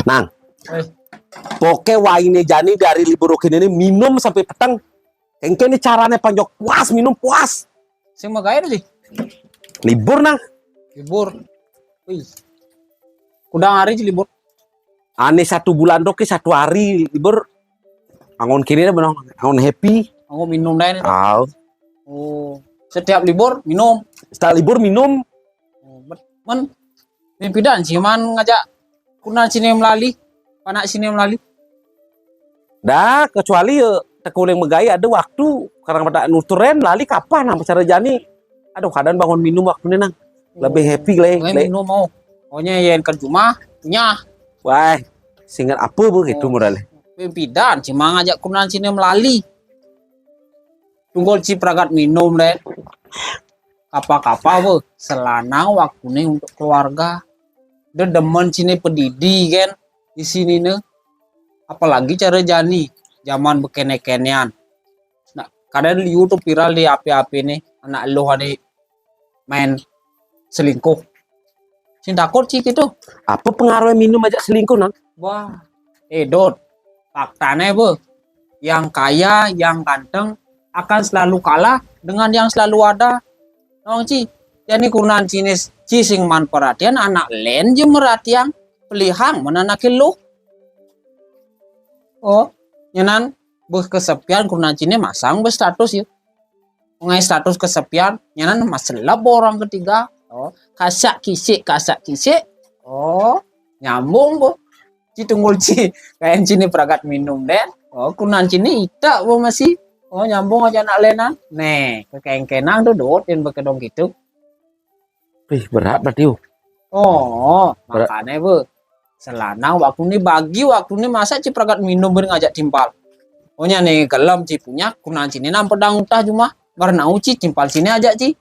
Nang, Eh, pokoknya waine Jani dari libur ini minum sampai petang. Kengke ini caranya panjok puas, minum puas. sing magaya sih. Libur nang. Libur. Wih. Kudang hari sih libur. Aneh 1 bulan dok, 1 hari libur. Angon kiri benar, angon happy. Aku minum dah ini. Ah, Oh, setiap libur minum. setelah libur minum. Oh, men mimpidan sih man ngajak kuna sini melali. Panak sini melali. Dah, kecuali tekuling megaya ada waktu. Karena pada nuturen lali kapan nang cara Jani. Aduh, kadang bangun minum waktu ini nang. Lebih happy le. Minum mau. Pokoknya yang ke rumah punya. Wah, singet apa begitu modalnya. Mimpidan cuma ngajak kuna sini melali. Tunggol ci pragat minum deh. Apa-apa bu, selanang waktu nih untuk keluarga. Dia demen sini pedidi kan di sini nih. Apalagi cara Jani zaman bekene-kenean. Nah, kadang di YouTube viral di api-api nih anak lu ada main selingkuh. Sing takut sih gitu. Apa pengaruhnya minum aja selingkuh nang? Wah, Dot, faktanya bu, yang kaya, yang ganteng akan selalu kalah dengan yang selalu ada. Nong Ci, jadi kunan cinis sing man perhatian anak len je merhatian pelihang menanakin lu. Oh, nyenan kesepian kunan cine masang berstatus ya. Mengenai status kesepian, nyenan masalah orang ketiga. Oh, kasak kisik. Oh, nyambung bu. Ci tunggul ci kayak cini peragat minum deh. Oh, kunan cini ita bu masih. Oh, nyambung aja anak lenan. Nih, kekengkenang tuh dotin bekedong gitu. Wih, berat berarti yuk. Oh, makanya bu. Selanang waktu ini bagi waktu ini masa ci peragat minum ngajak timpal. Ohnya nih kelam ci punya kunan cini nam pedang utah cuma warna uci timpal sini aja ci.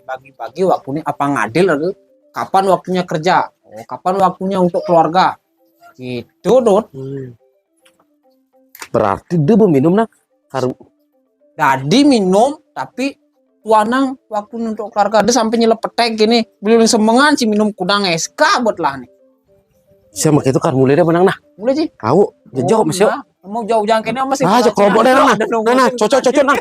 Bagi-bagi waktu ini apa ngadil lagi? Kapan waktunya kerja? Oh, kapan waktunya untuk keluarga? Gitu, Dot. Berarti dia minum nak. Jadi minum tapi tuanang waktu untuk keluarga dia sampai nyelep petek gini belum semengan sih minum kudang SK buat lah nih. Siapa itu kan mulai dia menang nah. Mulai sih. Tahu, jauh masih. Mau jauh jangan kene masih. Ah, cocok robot deh nah. Nah, cocok nah.